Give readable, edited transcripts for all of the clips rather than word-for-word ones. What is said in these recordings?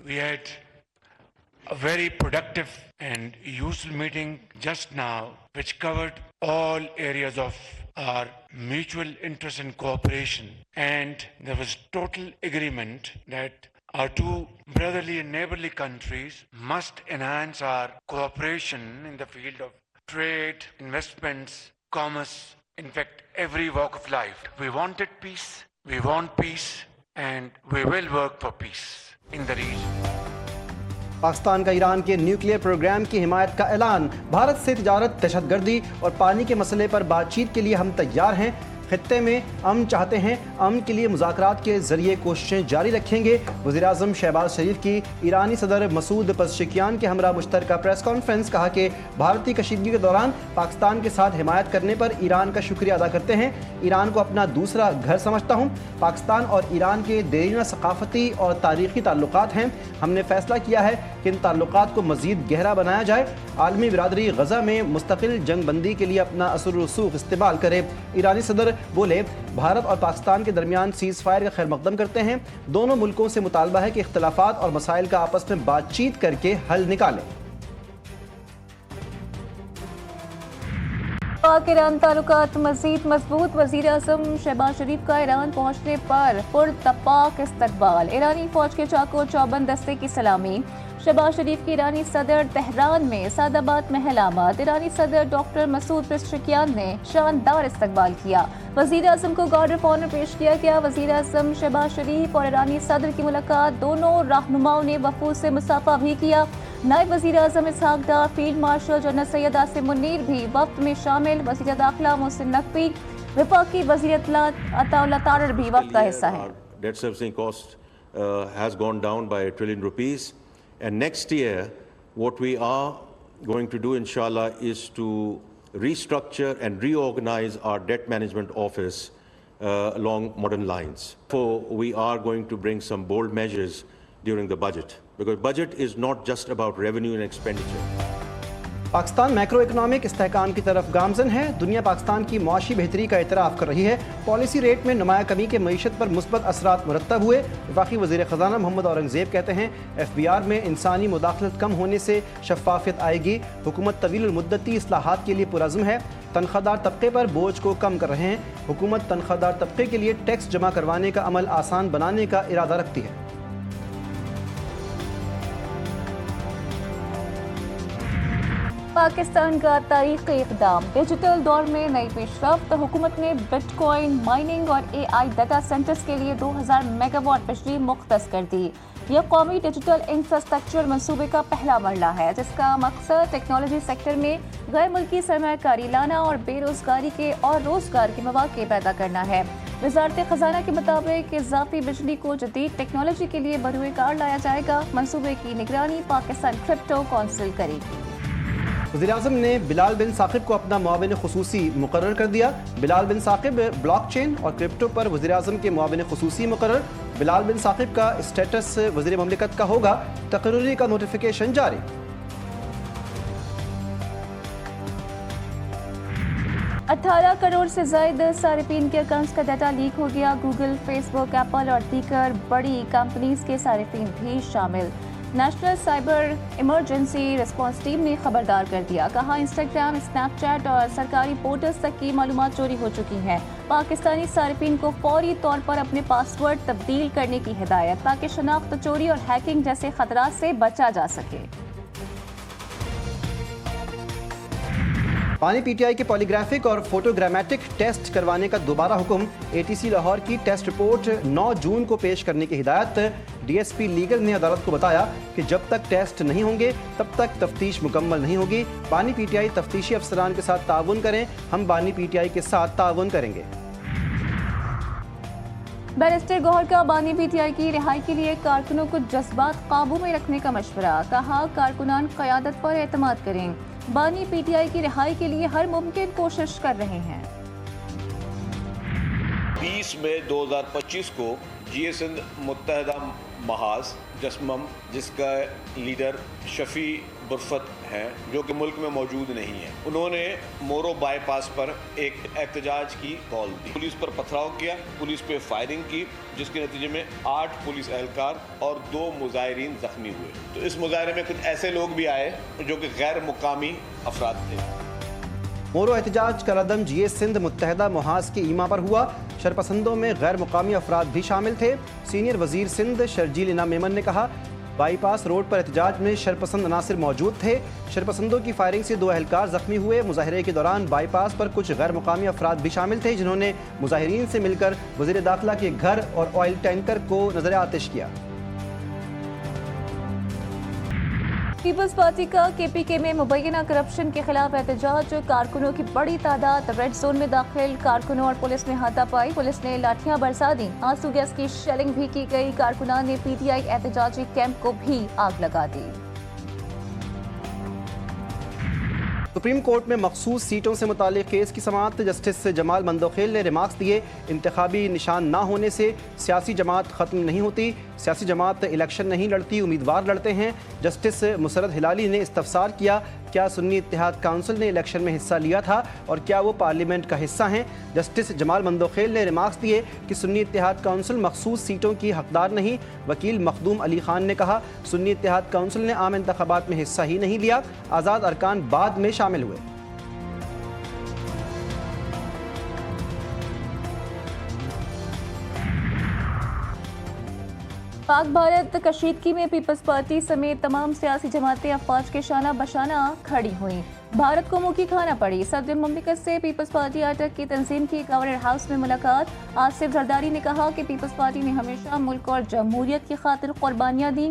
We had a very productive and useful meeting just now, which covered all areas of our mutual interest and cooperation. And there was total agreement that our two brotherly and neighborly countries must enhance our cooperation in the field of trade, investments, commerce, in fact, every walk of life. We wanted peace, we want peace, and we will work for peace in the region. Pakistan کا ایران کے nuclear programme کی حمایت کا اعلان. بھارت سے تجارت، دہشت گردی اور پانی کے مسئلے پر بات چیت کے لیے ہم تیار ہیں. خطے میں امن چاہتے ہیں، امن کے لیے مذاکرات کے ذریعے کوششیں جاری رکھیں گے. وزیر اعظم شہباز شریف کی ایرانی صدر مسعود پزشکیان کے ہمراہ مشترکہ پریس کانفرنس. کہا کہ بھارتی کشیدگی کے دوران پاکستان کے ساتھ حمایت کرنے پر ایران کا شکریہ ادا کرتے ہیں. ایران کو اپنا دوسرا گھر سمجھتا ہوں. پاکستان اور ایران کے دیرینہ ثقافتی اور تاریخی تعلقات ہیں. ہم نے فیصلہ کیا ہے کہ ان تعلقات کو مزید گہرا بنایا جائے. عالمی برادری غزہ میں مستقل جنگ بندی کے لیے اپنا اثر و رسوخ استعمال کرے. ایرانی صدر بولے بھارت اور پاکستان کے درمیان سیز فائر کا خیر مقدم کرتے ہیں. دونوں ملکوں سے مطالبہ ہے کہ اختلافات اور مسائل کا آپس میں بات چیت کر کے حل نکالیں. پاک ایران تعلقات مزید مضبوط. وزیر اعظم شہباز شریف کا ایران پہنچنے پر پرتپاک استقبال. ایرانی فوج کے چاقو چوبند دستے کی سلامی. شہباز شریف کی ایرانی صدر تہران میں سعادآباد میں علامات. ایرانی صدر ڈاکٹر مسعود پزشکیان نے شاندار استقبال کیا. وزیر اعظم کو گارڈ آف آنر پیش کیا گیا. وزیر اعظم شہباز شریف اور ایرانی صدر کی ملاقات. دونوں رہنماؤں نے وفود سے مصافحہ بھی کیا. نائب وزیر اعظم Ishaq Dar, field marshal general Syed Asim Munir بھی وفد میں شامل. وزیر داخلہ محسن نقوی، وفاقی وزیر اطلاعات عطا اللہ تارڑ بھی وفد کا حصہ ہیں. Debt servicing cost has gone down by $1 trillion. And next year, what we are going to do, inshallah, is to restructure and reorganize our debt management office along modern lines. So we are going to bring some bold measures during the budget, because budget is not just about revenue and expenditure. Pakistan macro economic استحکام کی طرف گامزن ہے. دنیا پاکستان کی معاشی بہتری کا اعتراف کر رہی ہے. پالیسی ریٹ میں نمایاں کمی کے معیشت پر مثبت اثرات مرتب ہوئے. وفاقی وزیر خزانہ محمد اورنگزیب کہتے ہیں FBR میں انسانی مداخلت کم ہونے سے شفافیت آئے گی. حکومت طویل المدتی اصلاحات کے لیے پرعزم ہے. تنخواہ دار طبقے پر بوجھ کو کم کر رہے ہیں. حکومت تنخواہ دار طبقے کے لیے ٹیکس جمع کروانے کا عمل آسان بنانے کا ارادہ رکھتی ہے. پاکستان کا تاریخی اقدام. ڈیجیٹل دور میں نئی پیش رفت. حکومت نے بٹ کوائن مائننگ اور AI ڈیٹا سینٹرز کے لیے 2000 میگا واٹ بجلی مختص کر دی. یہ قومی ڈیجیٹل انفراسٹرکچر منصوبے کا پہلا مرحلہ ہے جس کا مقصد ٹیکنالوجی سیکٹر میں غیر ملکی سرمایہ کاری لانا اور بے روزگاری کے اور روزگار کے مواقع پیدا کرنا ہے. وزارت خزانہ کے مطابق اضافی بجلی کو جدید ٹیکنالوجی کے لیے بروئے کار لایا جائے گا. منصوبے کی نگرانی پاکستان کرپٹو کونسل کرے گی. وزیر اعظم نے بلال بن ثاقب کو اپنا معاون خصوصی مقرر کر دیا. بلال بن ثاقب بلاک چین اور کرپٹو پر وزیر اعظم کے معاون خصوصی مقرر. بلال بن ثاقب کا اسٹیٹس وزیر مملکت کا ہوگا. تقرری کا نوٹیفیکیشن جاری. $18 کروڑ سے زائد صارفین کے اکاؤنٹس کا ڈیٹا لیک ہو گیا. گوگل، فیس بک، ایپل اور دیگر بڑی کمپنیز کے صارفین بھی شامل. National cyber emergency response team نے خبردار کر دیا. کہا انسٹاگرام، اسنیپ چیٹ اور سرکاری پورٹلز تک کی معلومات چوری ہو چکی ہیں. پاکستانی صارفین کو فوری طور پر اپنے پاس ورڈ تبدیل کرنے کی ہدایت تاکہ شناخت چوری اور ہیکنگ جیسے خطرات سے بچا جا سکے. پانی PTI کے پالیگرافک اور فوٹوگرامیٹک ٹیسٹ کروانے کا دوبارہ حکم. ATC لاہور کی ٹیسٹ رپورٹ 9 جون کو پیش کرنے کی ہدایت. DSP لیگل نے عدالت کو بتایا کہ جب تک ٹیسٹ نہیں ہوں گے تب تک تفتیش مکمل نہیں ہوگی. پانی PTI تفتیشی افسران کے ساتھ تعاون کریں. ہم پانی PTI کے ساتھ تعاون کریں گے. بیرسٹر گوہر کا بانی PTI کی رہائی کے لیے کارکنوں کو جذبات قابو میں رکھنے کا مشورہ. کہا کارکنان قیادت پر اعتماد کریں. بانی PTI کی رہائی کے لیے ہر ممکن کوشش کر رہے ہیں. 20 23 मई 2025 को GA सिंध मुत्तहदा महाज जस्मम, जिसका लीडर शफी बुरफत हैं, जो कि मुल्क में मौजूद नहीं है, उन्होंने मोरो बाईपास पर एक एहतजाज की कॉल दी। पुलिस पर पथराव किया, पुलिस पे फायरिंग की, जिसके नतीजे में 8 पुलिस एहलकार और 2 मुजाहिरीन जख्मी हुए। तो इस मुजाहरे में कुछ ऐसे लोग भी आए जो कि गैर मुकामी अफराद थे। मोरो एहतजाज का रदम GA सिंध मुत्तहदा महाज के ईमा पर हुआ। शरपसंदों में गैर मुकामी अफराद भी शामिल थे। सीनियर वजीर सिंध शर्जील इनाम मेमन ने कहा, बाईपास रोड पर एहतजाज में शरपसंद अनासिर मौजूद थे। शरपसंदों की फायरिंग से 2 एहलकार जख्मी हुए। मुजाहरे के दौरान बाईपास पर कुछ गैर मुकामी अफराद भी शामिल थे, जिन्होंने मुजाहिरीन से मिलकर वजीर दाखिला के घर और ऑयल टैंकर को नजर आतिश किया। पीपल्स पार्टी का KPK में मुबैना करप्शन के खिलाफ एहतजाज। कारकुनों की बड़ी तादाद रेड जोन में दाखिल। कारकुनों और पुलिस ने हाथापाई। पुलिस ने लाठियां बरसा दी। आंसू गैस की शेलिंग भी की गई। कारकुनान ने PTI एहतजाजी कैंप को भी आग लगा दी। सुप्रीम कोर्ट में मखसूस सीटों से मुतालिक केस की समाअत। जस्टिस जमाल मंदोखेल ने रिमार्क्स दिए, इंतखाबी निशान ना होने से सियासी जमात ख़त्म नहीं होती। सियासी जमात इलेक्शन नहीं लड़ती, उम्मीदवार लड़ते हैं। जस्टिस मुसरत हिलाली ने इस्तफसार किया, क्या सुन्नी इत्तेहाद काउंसिल ने इलेक्शन में हिस्सा लिया था और क्या वो पार्लियामेंट का हिस्सा हैं। जस्टिस जमाल मंदोखेल ने रिमार्क्स दिए कि सुन्नी इत्तेहाद काउंसिल मखसूस सीटों की हकदार नहीं। वकील मखदूम अली खान ने कहा, सुन्नी इत्तेहाद काउंसिल ने आम इंतखाबात में हिस्सा ही नहीं लिया, आज़ाद अरकान बाद में शामिल हुए। पाक भारत कशीदगी में पीपल्स पार्टी समेत तमाम सियासी जमातें अफवाज के शाना बशाना खड़ी हुई। भारत को मुँह की खाना पड़ी। सदर मुमलिकत से पीपल्स पार्टी अटक की तंजीम की गवर्नर हाउस में मुलाकात। आसिफ जरदारी ने कहा कि पीपल्स पार्टी ने हमेशा मुल्क और जमहूरियत की खातिर कुर्बानियाँ दी।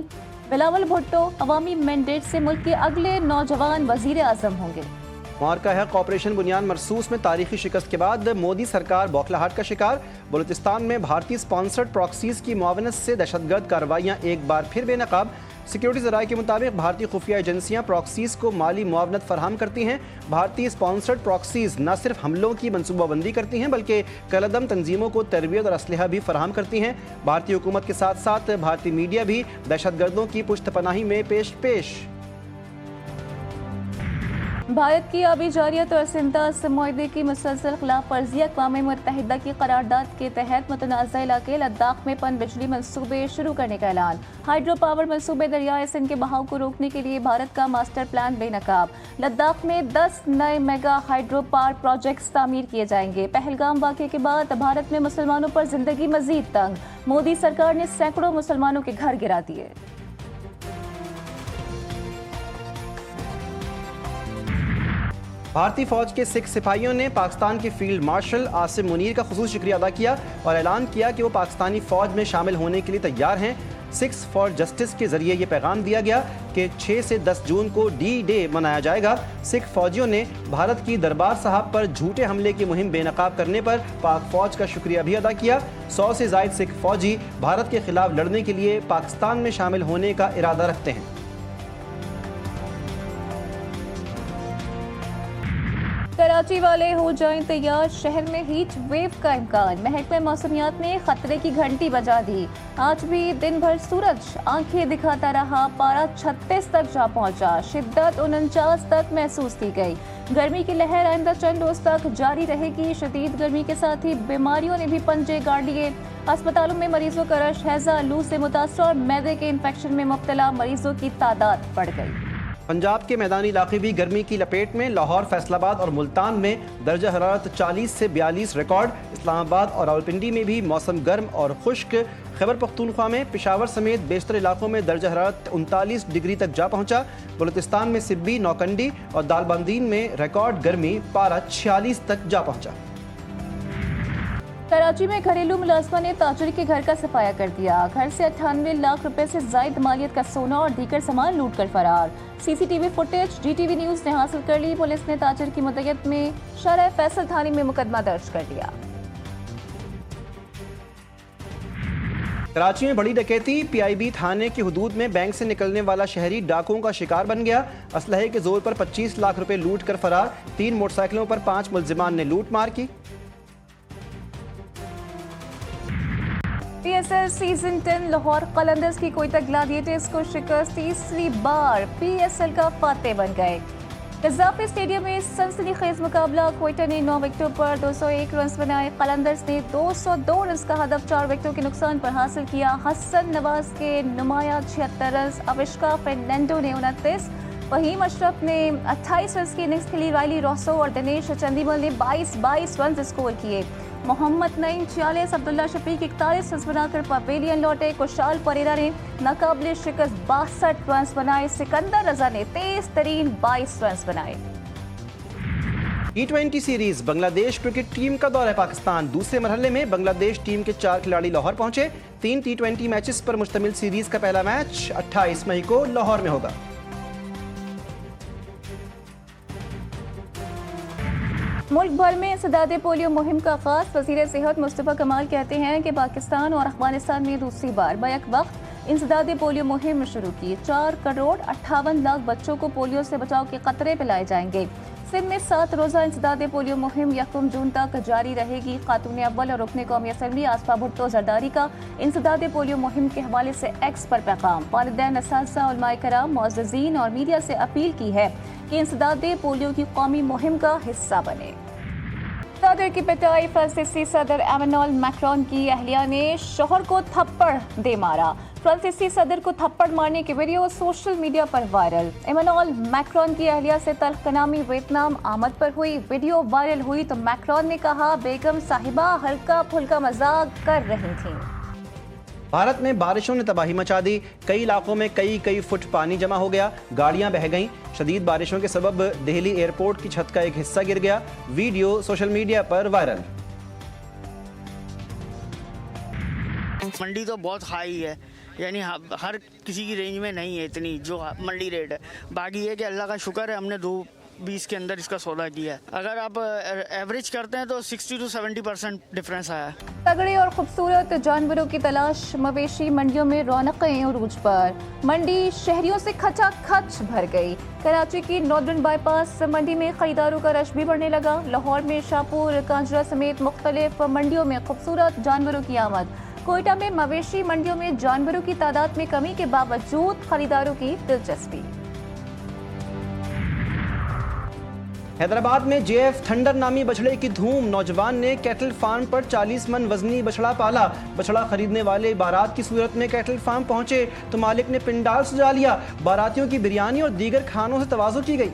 बिलावल भुट्टो अवामी मैंडेट से मुल्क के अगले नौजवान वजीर आजम होंगे। मार्का है ऑपरेशन बुनियान मरसूस में तारीखी शिकस्त के बाद मोदी सरकार बौखलाहट का शिकार। बलूचिस्तान में भारतीय स्पॉन्सर्ड प्रॉक्सीज की मुआवनत से दहशतगर्द कार्रवाइयाँ एक बार फिर बेनकाब। सिक्योरिटी ज़राए के मुताबिक भारतीय खुफिया एजेंसियाँ प्रॉक्सीज को माली मुआवनत फराहम करती हैं। भारतीय स्पॉन्सर्ड प्रॉक्सीज न सिर्फ हमलों की मनसूबाबंदी करती हैं बल्कि कलदम तंजीमों को तरबियत और असलहा भी फराहम करती हैं। भारतीय हुकूमत के साथ साथ भारतीय मीडिया भी दहशतगर्दों की पुश्त पनाही में पेश। भारत की आबी जारियत और सिंताज मुआहदे की मुसलसल खिलाफ वर्जी। अक़वाम मुत्तहिदा की करारदाद के तहत मुतनाज़ा इलाके लद्दाख में पन बिजली मनसूबे शुरू करने का ऐलान। हाइड्रो पावर मनसूबे दरियाए सिंध के बहाव को रोकने के लिए भारत का मास्टर प्लान बेनकाब। लद्दाख में 10 नए मेगा हाइड्रो पावर प्रोजेक्ट्स तामीर किए जाएंगे। पहलगाम वाक़े के बाद भारत में मुसलमानों पर जिंदगी मजीद तंग। मोदी सरकार ने सैकड़ों मुसलमानों के घर गिरा दिए। भारतीय फौज के 6 सिपाहियों ने पाकिस्तान के फील्ड मार्शल आसिम मुनीर का खुसूस शुक्रिया अदा किया और ऐलान किया कि वो पाकिस्तानी फौज में शामिल होने के लिए तैयार हैं। 6 फॉर जस्टिस के जरिए ये पैगाम दिया गया कि 6 से 10 जून को D-Day मनाया जाएगा। सिख फौजियों ने भारत की दरबार साहब पर झूठे हमले की मुहिम बेनकाब करने पर पाक फौज का शुक्रिया भी अदा किया। 100 से ज़ायद सिख फौजी भारत के खिलाफ लड़ने के लिए पाकिस्तान में शामिल होने का इरादा रखते हैं। कराची वाले हो जाएं तैयार, शहर में हीट वेव का इम्कान। महकमे मौसमियात ने खतरे की घंटी बजा दी। आज भी दिन भर सूरज आंखें दिखाता रहा। पारा 36 तक जा पहुंचा। शिद्दत 49 तक महसूस की गई। गर्मी की लहर आइंदा चंद रोज तक जारी रहेगी। शदीद गर्मी के साथ ही बीमारियों ने भी पंजे गाड़ लिए। अस्पतालों में मरीजों का रश, हैजा, लू से मुतासर और मैदे के इन्फेक्शन में मुब्तला मरीजों की तादाद बढ़ गई। पंजाब के मैदानी इलाके भी गर्मी की लपेट में। लाहौर, फैसलाबाद और मुल्तान में दर्जा हरारत 40 से 42 रिकॉर्ड। इस्लामाबाद और रावलपिंडी में भी मौसम गर्म और खुश्क। खैबर पख्तूनख्वा में पेशावर समेत बेशतर इलाकों में दर्जा हरारत 39 डिग्री तक जा पहुंचा। बलूचिस्तान में सिब्बी, नौकंडी और दालबंदीन में रिकॉर्ड गर्मी, पारा 46 तक जा पहुंचा। कराची में घरेलू मुलाजमा ने ताजर के घर का सफाया कर दिया। घर से 98 लाख रुपए से जायद मालियत का सोना और दीगर सामान लूट कर फरार। CCTV फुटेज GTV न्यूज ने हासिल कर ली। पुलिस ने ताजर की मुद्दत में शरह फैसल थाने में मुकदमा दर्ज कर दिया। कराची में बड़ी डकैती। PIB थाने की हुदूद में बैंक से निकलने वाला शहरी डाकुओं का शिकार बन गया। असलहे के जोर पर 25 लाख रुपए लूट कर फरार। 3 मोटरसाइकिलों पर 5 मुलजिमान ने लूट मार की। PSL सीजन 10 लाहौर कलंदर्स की कोयटा ग्लैडिएटर्स को शिकस्त, तीसरी बार PSL का फातेह बन गए। कज़ाफ़ी स्टेडियम में सनसनीखेज मुकाबला, कोयटा ने 9 विकेटों पर 201 रन बनाए, कलंदर्स ने 202 रन का हदफ 4 विकेटों के नुकसान पर हासिल किया। हसन नवाज के नुमाया 76 रन, अविष्का फर्नांडो ने 29, वहीम अशरफ ने 28 रन की इनिंग्स खेली, रायली रोसो और दिनेश चंदीमल ने 22 रन स्कोर किए। मोहम्मद नईम 46, अब्दुल्ला शफीक 41 रन बनाकर पवेलियन लौटे। कुशाल परेरा ने नाकाबिले शिकस्त 62 रन बनाए। सिकंदर रजा ने तेज तरीन 22 रन बनाए। T20 series Bangladesh cricket team का दौरा पाकिस्तान, दूसरे मरहले में बांग्लादेश टीम के 4 खिलाड़ी लाहौर पहुंचे। 3 T20 मैचेस पर मुश्तमिल सीरीज का पहला मैच 28 मई को लाहौर में होगा। मुल्क भर में इंसदाद पोलियो मुहिम का आगाज, वज़ीर सेहत मुस्तफ़ा कमाल कहते हैं कि पाकिस्तान और अफगानिस्तान में दूसरी बार बैक वक्त इंसदाद पोलियो मुहिम शुरू की। 4 करोड़ 58 लाख बच्चों को पोलियो से बचाव के कतरे पिलाए जाएंगे। सिंध में 7 रोज़ा इंसदाद पोलियो मुहिम 1 जून तक जारी रहेगी। खातून अव्वल और रुकने कौमी असम्बली आसफा भुट्टो जरदारी का इंसदाद पोलियो मुहिम के हवाले से एक्स पर पैगाम, वालिदैन, असातिज़ा, उलमाए कराम, मुअज़्ज़िज़ीन और मीडिया से अपील की है कि इंसदाद पोलियो की कौमी मुहिम का हिस्सा बने। सदर की पिटाई, फ्रांसीसी सदर एमेनुअल मैक्रोन की अहलिया ने शोहर को थप्पड़ दे मारा। फ्रांसीसी सदर को थप्पड़ मारने की वीडियो सोशल मीडिया पर वायरल। एमेनुअल मैक्रोन की अहलिया से तल्ख कलामी वियतनाम आमद पर हुई। वीडियो वायरल हुई तो मैक्रोन ने कहा बेगम साहिबा हल्का फुल्का मजाक कर रही थी। भारत में बारिशों ने तबाही मचा दी, कई इलाकों में कई फुट पानी जमा हो गया, गाड़ियां बह गईं। शदीद बारिशों के सबब दिल्ली एयरपोर्ट की छत का एक हिस्सा गिर गया, वीडियो सोशल मीडिया पर वायरल। मंडी तो बहुत हाई है, यानी हर किसी की रेंज में नहीं है इतनी जो मंडी रेट है। बाकी ये कि अल्लाह का शुक्र है हमने 220 के अंदर इसका सौदा किया है। अगर आप एवरेज करते हैं तो 60 to 70% डिफरेंस आया है। तगड़े और खूबसूरत जानवरों की तलाश, मवेशी मंडियों में रौनकें उरूज पर। मंडी शहरियों से खचाखच भर गई। कराची की नॉर्दर्न बाईपास मंडी में खरीदारों का रश भी बढ़ने लगा। लाहौर में शाहपुर, कांजरा समेत मुख्तलिफ मंडियों में खूबसूरत जानवरों की आमद। कोयटा में मवेशी मंडियों में जानवरों की तादाद में कमी के बावजूद खरीदारों की दिलचस्पी। हैदराबाद में JF थंडर नामी बछड़े की धूम, नौजवान ने कैटल फार्म पर 40 मन वजनी बछड़ा पाला। बछड़ा खरीदने वाले बारात की सूरत में कैटल फार्म पहुंचे तो मालिक ने पिंडाल सजा लिया। बारातियों की बिरयानी और दीगर खानों से तवाज़ु की गई।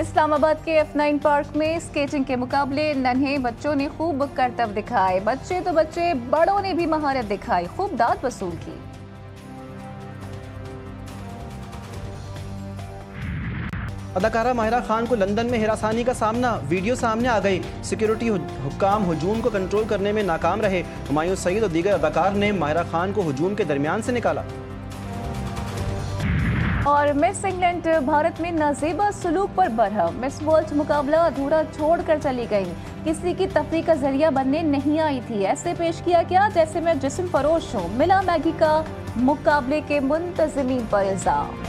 इस्लामाबाद के F9 पार्क में स्केटिंग के मुकाबले, नन्हे बच्चों ने खूब करतब दिखाए। बच्चे तो बच्चे, बड़ों ने भी महारत दिखाई, खूब दाद वसूल की। अदाकारा माहिरा खान को लंदन में हिरासानी का सामना, वीडियो सामने आ गई। सिक्योरिटी हुक्काम हुजूम को कंट्रोल करने में नाकाम रहे। हुमायूं सईद और दीगर अदाकार ने माहिरा खान को हुजूम के दरमियान से निकाला। और मिस इंग्लैंड भारत में नाजेबा सलूक पर बरहम, मिस वर्ल्ड मुकाबला अधूरा छोड़कर चली गई। किसी की तफरीह का जरिया बनने नहीं आई थी, ऐसे पेश किया गया जैसे मैं जिस्म फरोश हूँ। मिला मैगी का मुकाबले के मुंतजिमीन पर इल्जाम।